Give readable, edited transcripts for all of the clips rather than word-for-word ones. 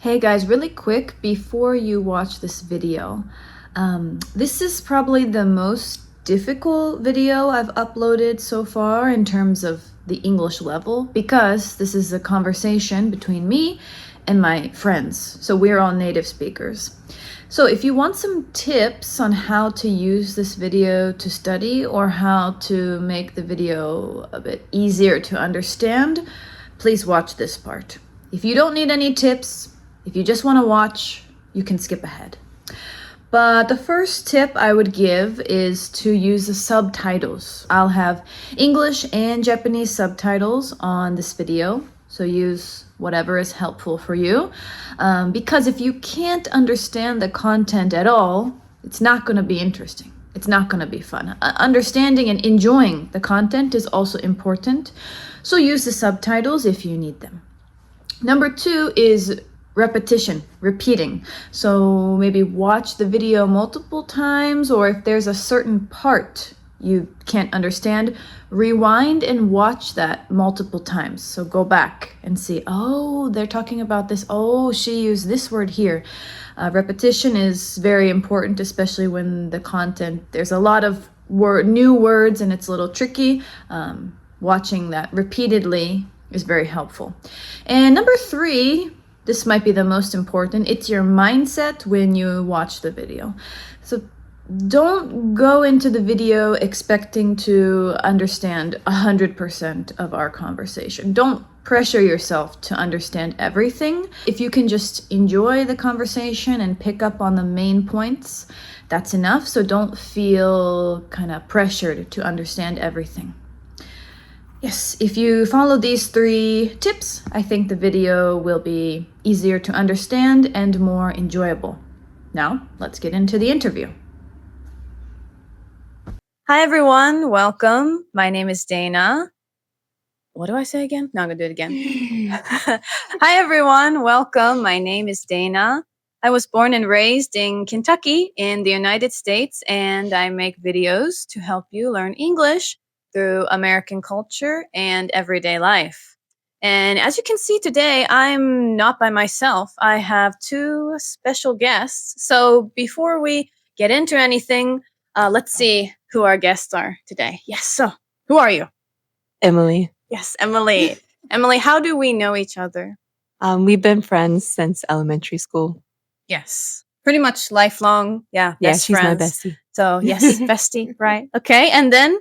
Hey guys, really quick before you watch this video, this is probably the most difficult video I've uploaded so far in terms of the English level because this is a conversation between me and my friends. So we're all native speakers. So if you want some tips on how to use this video to study or how to make the video a bit easier to understand, please watch this part. If you don't need any tips, if you just want to watch, you can skip ahead. But the first tip I would give is to use the subtitles. I'll have English and Japanese subtitles on this video, so use whatever is helpful for you. Because if you can't understand the content at all, it's not going to be interesting. It's not going to be fun. Understanding and enjoying the content is also important, so use the subtitles if you need them. Number 2 is repetition, repeating. So maybe watch the video multiple times, or if there's a certain part you can't understand, rewind and watch that multiple times. So go back and see, oh, they're talking about this. Oh, she used this word here. Repetition is very important, especially when the content, there's a lot of new words and it's a little tricky. Watching that repeatedly is very helpful. And number 3, this might be the most important. It's your mindset when you watch the video. So don't go into the video expecting to understand 100% of our conversation. Don't pressure yourself to understand everything. If you can just enjoy the conversation and pick up on the main points, that's enough. So don't feel kind of pressured to understand everything. Yes, if you follow these 3 tips, I think the video will be easier to understand and more enjoyable. Now, let's get into the interview. Hi everyone, welcome. My name is Dana. What do I say again? No, I'm gonna do it again. Hi everyone, welcome. My name is Dana. I was born and raised in Kentucky in the United States, and I make videos to help you learn English through American culture and everyday life. And as you can see today, I'm not by myself. I have 2 special guests. So before we get into anything, let's see who our guests are today. Yes, so who are you? Emily. Yes, Emily. Emily, how do we know each other? We've been friends since elementary school. Yes, pretty much lifelong. Yeah, best she's friends. my bestie. So yes, bestie, right? Okay, and then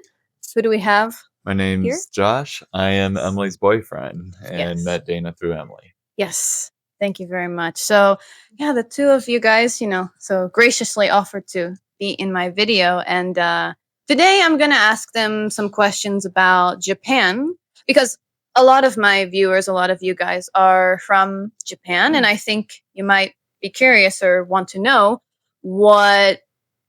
who do we have? My name's Here? Josh. I am Emily's boyfriend and Yes. met Dana through Emily. Yes, thank you very much. So yeah, the 2 of you guys, so graciously offered to be in my video. And today I'm going to ask them some questions about Japan, because a lot of my viewers, a lot of you guys are from Japan. And I think you might be curious or want to know what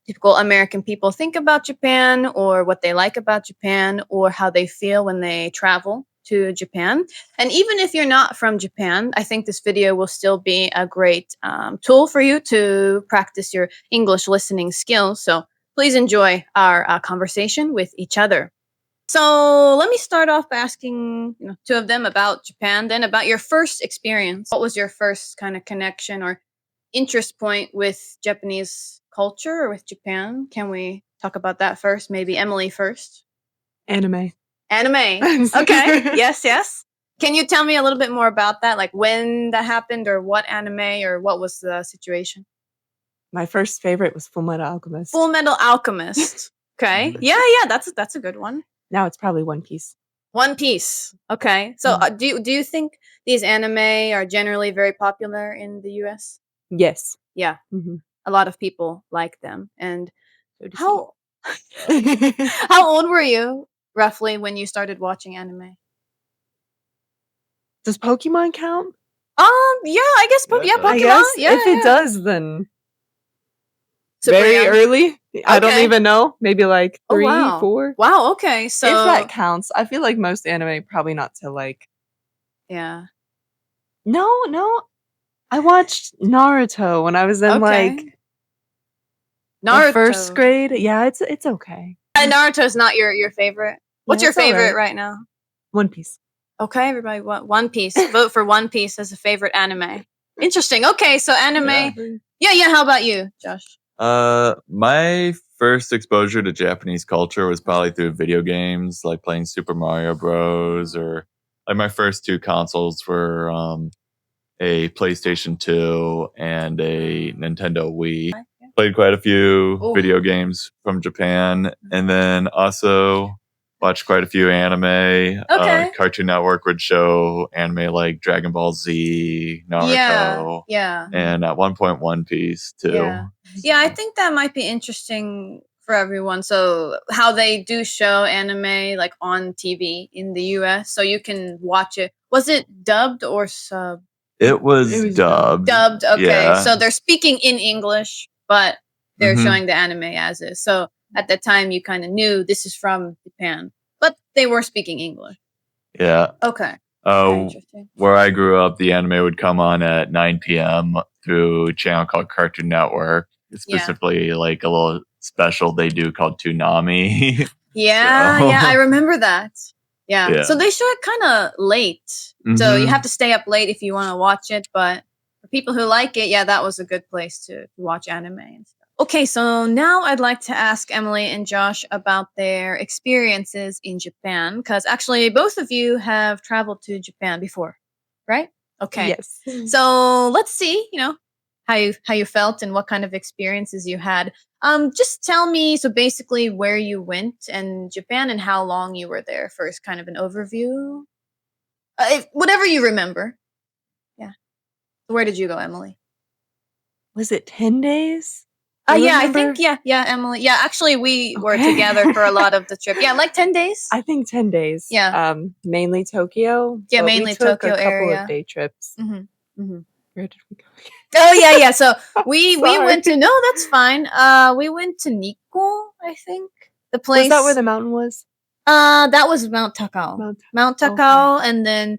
typical American people think about Japan, or what they like about Japan, or how they feel when they travel to Japan. And even if you're not from Japan, I think this video will still be a great tool for you to practice your English listening skills. So please enjoy our conversation with each other. So let me start off by asking 2 of them about Japan, then about your first experience. What was your first kind of connection or interest point with Japanese culture or with Japan? Can we talk about that first? Maybe Emily first. Anime. Okay. Yes. Can you tell me a little bit more about that? Like when that happened, or what anime, or what was the situation? My first favorite was Full Metal Alchemist. Full Metal Alchemist. Okay. Yeah. That's a good one. Now it's probably One Piece. One Piece. Okay. So do you think these anime are generally very popular in the US? Yes. Yeah. Mm-hmm. A lot of people like them. And So how old were you roughly when you started watching anime? Does Pokemon count? Yeah, I guess Pokemon. I guess Yeah, if it does, then Super very young. early. I don't Okay. even know. Maybe like 3, 4. Wow, okay. So If that counts. I feel like most anime probably not till like. Yeah. No. I watched Naruto when I was in like the first grade. Yeah, it's okay. Naruto's not your favorite. What's your favorite right now? One Piece. Okay, everybody, One Piece. Vote for One Piece as a favorite anime. Interesting. Okay, so anime. Yeah. How about you, Josh? My first exposure to Japanese culture was probably through video games, like playing Super Mario Bros. Or like my first two consoles were a PlayStation 2 and a Nintendo Wii. Played quite a few video games from Japan, and then also watched quite a few anime. Cartoon Network would show anime like Dragon Ball Z, Naruto, and at one point One Piece too. Yeah, I think that might be interesting for everyone. So how they do show anime like on TV in the US, so you can watch it. Was it dubbed or sub? It was dubbed. Dubbed, okay. Yeah. So they're speaking in English, but they're showing the anime as is. So at the time, you kind of knew this is from Japan, but they were speaking English. Yeah. Okay. Interesting. Where I grew up, the anime would come on at 9 p.m. through a channel called Cartoon Network. Specifically, like a little special they do called Toonami. Yeah, I remember that. Yeah. So they show it kind of late. So you have to stay up late if you want to watch it. But for people who like it, that was a good place to watch anime and stuff. Okay, so now I'd like to ask Emily and Josh about their experiences in Japan. Because actually, both of you have traveled to Japan before, right? Okay. Yes. So let's see, how you felt and what kind of experiences you had. Just tell me, so basically where you went in Japan and how long you were there. First, kind of an overview. Whatever you remember. Yeah. Where did you go, Emily? Was it 10 days? I think, Emily. Yeah, actually, we were together for a lot of the trip. Yeah, like 10 days? I think 10 days. Yeah. Mainly Tokyo. Yeah, mainly we took Tokyo a couple area. of day trips. Where did we go? Oh, yeah. So we went to, no, that's fine. We went to Nikko, I think. The place. Was that where the mountain was? That was Mount Takao. Mount Takao, okay. And then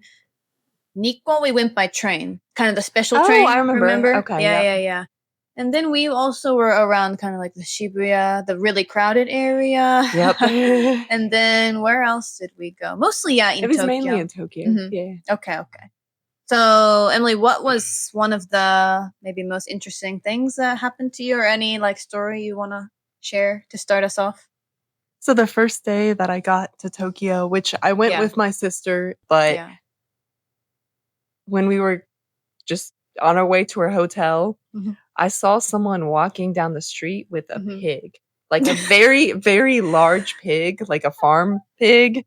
Nikko, we went by train. Kind of the special train. Oh, I remember. Okay. Yeah. And then we also were around kind of like the Shibuya, the really crowded area. Yep. And then where else did we go? Mostly, in Tokyo. It was mainly in Tokyo. Yeah. Okay. So, Emily, what was one of the maybe most interesting things that happened to you, or any like story you want to share to start us off? So the first day that I got to Tokyo, which I went with my sister, but when we were just on our way to our hotel, I saw someone walking down the street with a pig, like a very, very large pig, like a farm pig,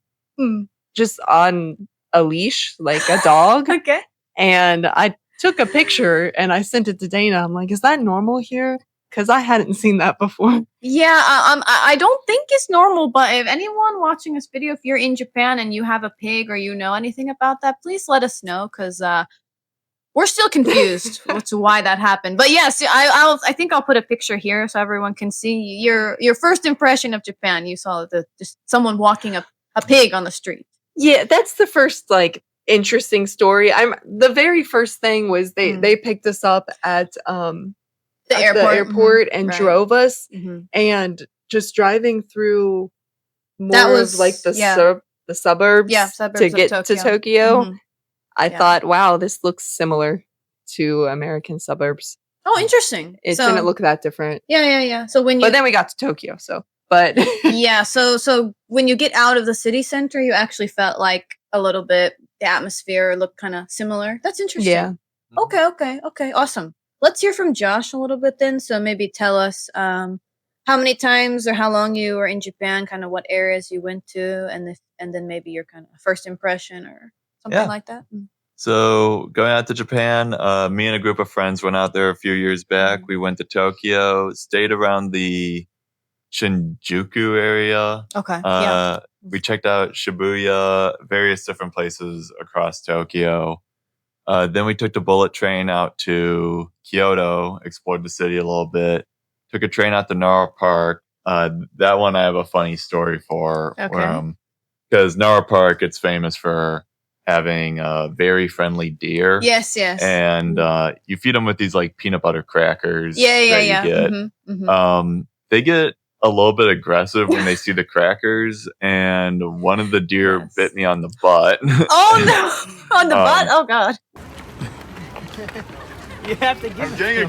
just on a leash, like a dog. Okay. And I took a picture and I sent it to Dana. I'm like, is that normal here? Because I hadn't seen that before. Yeah, I don't think it's normal, but if anyone watching this video, if you're in Japan and you have a pig or you know anything about that, please let us know, because we're still confused as to why that happened. But yes, I think I'll put a picture here so everyone can see your first impression of Japan. You saw just someone walking a pig on the street. Yeah, that's the first interesting story. The very first thing was they picked us up at the airport and drove us, and just driving through more of like the suburbs to get to Tokyo. I thought, wow, this looks similar to American suburbs. Oh, interesting. It didn't look that different. Yeah. So but then we got to Tokyo, but so when you get out of the city center, you actually felt like a little bit the atmosphere looked kind of similar. That's interesting. Yeah. Okay. Awesome. Let's hear from Josh a little bit then. So maybe tell us how many times or how long you were in Japan, kind of what areas you went to, and then maybe your kind of first impression or something like that. So going out to Japan, me and a group of friends went out there a few years back. We went to Tokyo, stayed around the Shinjuku area. Okay. We checked out Shibuya, various different places across Tokyo. Then we took the bullet train out to Kyoto, explored the city a little bit, took a train out to Nara Park. That one I have a funny story for. Because Nara Park, it's famous for having very friendly deer. Yes. And you feed them with these like peanut butter crackers. Yeah. You get. They get a little bit aggressive when they see the crackers, and one of the deer bit me on the butt. Oh no! On the butt? Oh god. You have to give I'm getting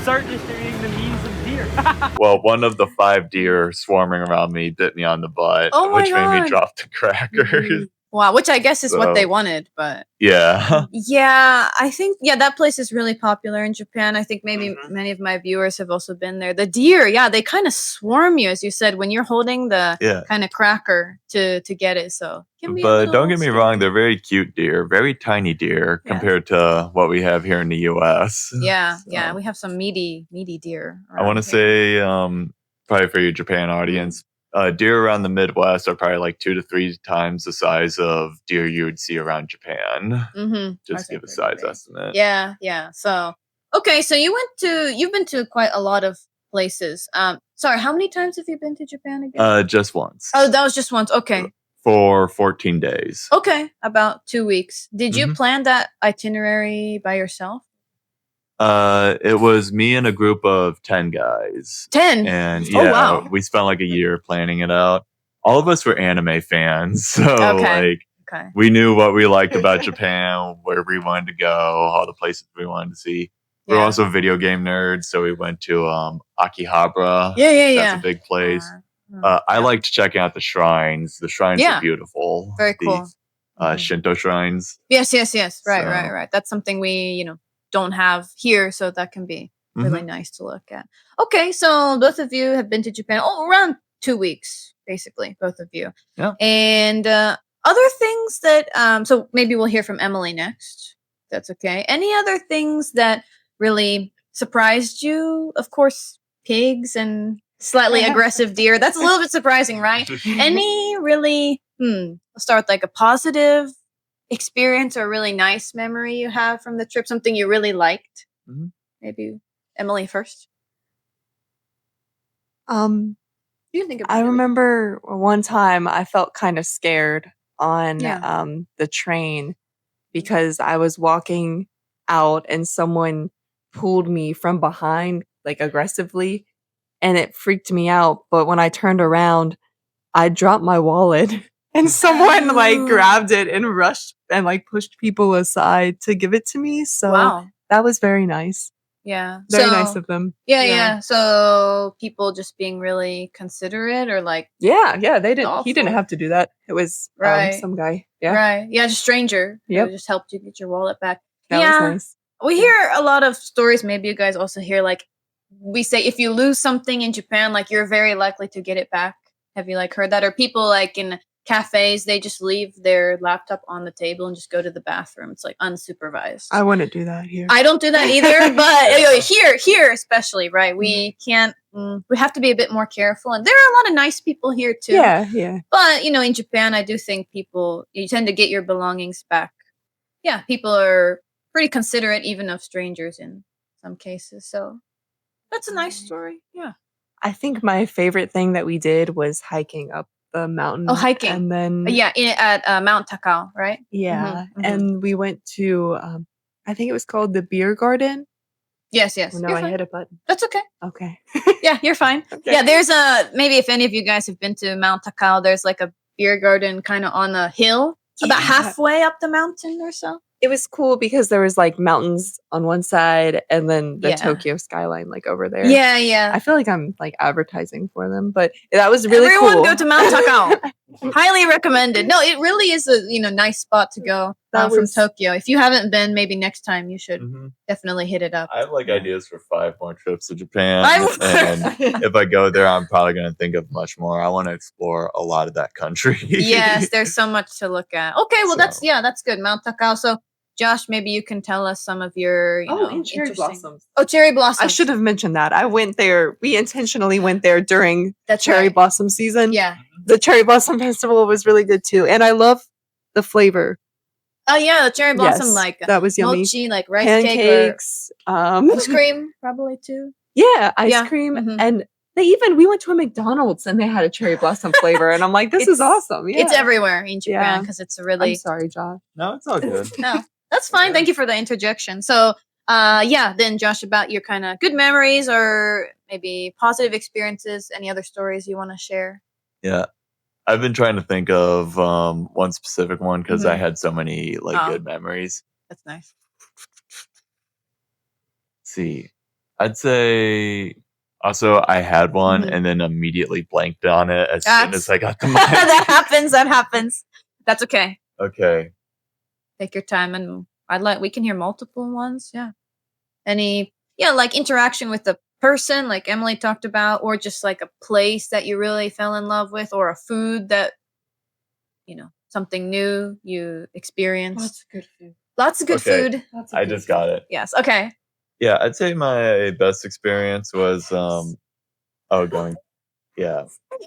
Start distributing the memes of deer. Well, one of the 5 deer swarming around me bit me on the butt, Oh my which made me God. drop the crackers. Wow, which I guess is what they So- wanted, but Yeah. yeah, I think that place is really popular in Japan. I think maybe many of my viewers have also been there. The deer, yeah, they kind of swarm you, as you said, when you're holding the Yeah. kind of cracker to get it. So, it can be a But little don't get me scary. wrong, they're very cute deer, very tiny deer Yeah. compared to what we have here in the US. Yeah, So, yeah, we have some meaty deer. I want to around here. say, probably for your Japan audience, deer around the Midwest are probably like 2 to 3 times the size of deer you would see around Japan. Just to give a size estimate. Yeah. So, okay, so you've been to quite a lot of places. Sorry, how many times have you been to Japan again? Just once. Oh, that was just once. Okay. For 14 days. Okay, about 2 weeks. Did you Mhm. plan that itinerary by yourself? It was me and a group of 10 guys. 10. And Oh, wow. we spent like a year planning it out. All of us were anime fans, so Okay. Okay. we knew what we liked about Japan, where we wanted to go, all the places we wanted to see. We're Yeah. also video game nerds, so we went to Akihabara. Yeah. That's a big place. I liked checking out the shrines. The shrines Yeah. are beautiful. Very cool. These, Shinto shrines. Yes. Right. So- That's something we, don't have here, so that can be really nice to look at. Okay, so both of you have been to Japan around 2 weeks, basically, both of you. Yeah. And other things that so maybe we'll hear from Emily next. That's okay. Any other things that really surprised you? Of course, pigs and slightly aggressive deer. That's a little bit surprising, right? Any really let's start with like a positive experience or really nice memory you have from the trip, something you really liked? Maybe Emily first. You can think of I remember one time I felt kind of scared on Yeah. the train because I was walking out and someone pulled me from behind like aggressively and it freaked me out. But when I turned around, I dropped my wallet and someone like Oh. grabbed it and rushed and like pushed people aside to give it to me. So Wow. that was very nice. Yeah. Very So- nice of them. Yeah. So people just being really considerate or like Yeah, they didn't. He didn't Thoughtful. have to do that. It was Right. some guy. Yeah, right. Yeah, just stranger. Yep. Who just helped you get your wallet back. that Yeah. was nice. We hear a lot of stories. Maybe you guys also hear like we say if you lose something in Japan, like you're very likely to get it back. Have you like heard that? Or people like in cafes, they just leave their laptop on the table and just go to the bathroom. It's like unsupervised. I wouldn't do that here. I don't do that either, but here especially, right? We can't. We have to be a bit more careful, and there are a lot of nice people here too. Yeah. But in Japan, I do think you tend to get your belongings back. Yeah, people are pretty considerate, even of strangers in some cases. So that's a nice story. Yeah. I think my favorite thing that we did was hiking up the mountain. Oh, hiking. And then At Mount Takao, right? yeah, Mhm. and we went to I think it was called the beer garden. Yes. Oh, no, You're I fine. hit a button. That's okay. Okay. Yeah, you're fine. Okay. Yeah, there's maybe if any of you guys have been to Mount Takao, there's like a beer garden kind of on a hill, about Yeah. halfway up the mountain or so. It was cool because there was like mountains on one side and then the Yeah. Tokyo skyline like over there. Yeah. I feel like I'm like advertising for them, but that was really Everyone cool. go to Mount Takao. Highly recommended. No, it really is a nice spot to go That from was- Tokyo. If you haven't been, maybe next time you should Mhm. definitely hit it up. I have like ideas for 5 more trips to Japan. I- And if I go there, I'm probably going to think of much more. I want to explore a lot of that country. Yes, there's so much to look at. Okay, well So- that's good. Mount Takao. So Josh, maybe you can tell us some of your and cherry interesting- blossoms. Oh, cherry blossoms. I should have mentioned that. I went there. We intentionally went there during That's cherry right. blossom season. Yeah. The cherry blossom festival was really good too, and I love the flavor. Oh yeah, the cherry blossom Yes, like that was yummy. mochi, like rice cake or Pancakes, ice cream, probably too. yeah, ice Yeah, cream, mhm. and we went to a McDonald's and they had a cherry blossom flavor, and I'm like, this is It's- awesome. Yeah. It's everywhere in Japan Yeah. because it's a I'm really sorry, Josh. No, it's all good. no. That's fine. Yeah. Thank you for the interjection. So, then Josh, about your kind of good memories or maybe positive experiences. Any other stories you want to share? Yeah. I've been trying to think of one specific one because I had so many Oh. good memories. That's nice. see. I'd say also I had one Mhm. and then immediately blanked on it as soon as I got the mic. That happens. That's okay. Okay. Take your time, and we can hear multiple ones. Yeah. Like interaction with the person, like Emily talked about, or just like a place that you really fell in love with, or a food that, something new you experienced. Lots of good Okay. food. I just got it. Yes. Okay. Yeah, I'd say my best experience was yeah.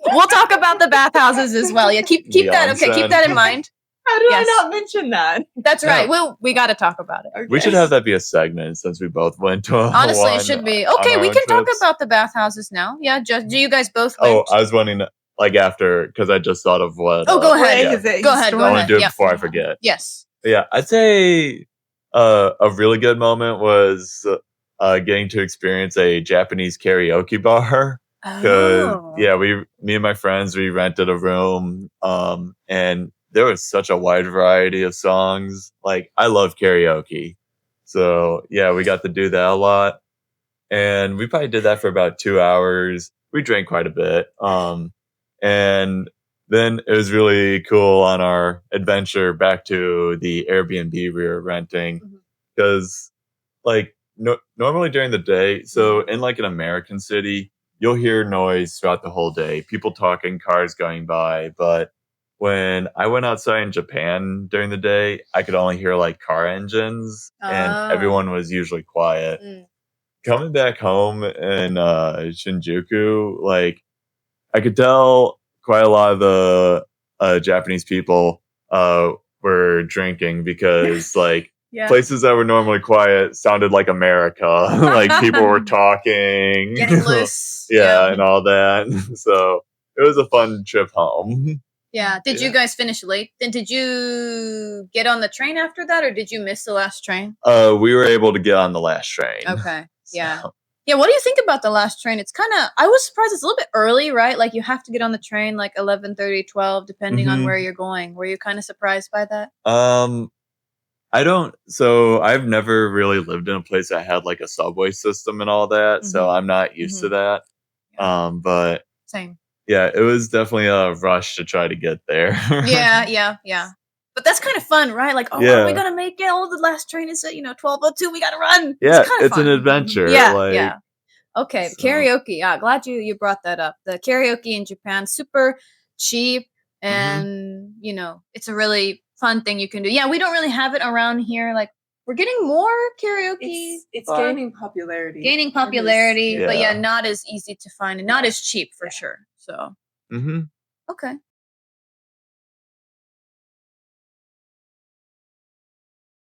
We'll talk about the bathhouses as well. Yeah, keep The that. Okay, keep onsen. that in mind. How did Yes. I not mention that? That's Yeah. right. We got to talk about it. Okay. We should have that be a segment since we both went to Honestly, one it should be. on Okay, our we own can talk trips. about the bathhouses now. Yeah, just do you guys both went? Oh, I was wondering like after because I just thought of what. Oh, go ahead. Yeah. Go ahead. I want to do it Yeah. before I forget. Yes. Yeah, I'd say a really good moment was getting to experience a Japanese karaoke bar. Because me and my friends, we rented a room, and there was such a wide variety of songs. Like I love karaoke, so yeah, we got to do that a lot, and we probably did that for about 2 hours. We drank quite a bit, and then it was really cool on our adventure back to the Airbnb we were renting, because like normally during the day, so in like an American city, you'll hear noise throughout the whole day, people talking, cars going by. But when I went outside in Japan during the day, I could only hear like car engines, and everyone was usually quiet. Coming back home in Shinjuku, like I could tell quite a lot of the Japanese people were drinking because like places that were normally quiet sounded like America. Like people were talking, Getting loose. and all that. So it was a fun trip home. Yeah. Did you guys finish late? Then did you get on the train after that, or did you miss the last train? We were able to get on the last train. Okay. Yeah. Yeah, what do you think about the last train? It's kind of, I was surprised it's a little bit early, right? Like you have to get on the train like 11:30, 12, depending on where you're going. Were you kind of surprised by that? I've never really lived in a place that had like a subway system and all that. So I'm not used to that. But same. Yeah, it was definitely a rush to try to get there. Yeah. But that's kind of fun, right? Like, are we gonna make it? Oh, the last train is at 12:02. We gotta run. Yeah, it's an adventure. Yeah. Okay, so. Karaoke. Yeah, glad you brought that up. The karaoke in Japan, super cheap, and it's a really fun thing you can do. Yeah, we don't really have it around here. Like, we're getting more karaoke. It's gaining popularity. But not as easy to find and not as cheap for sure. So. Okay.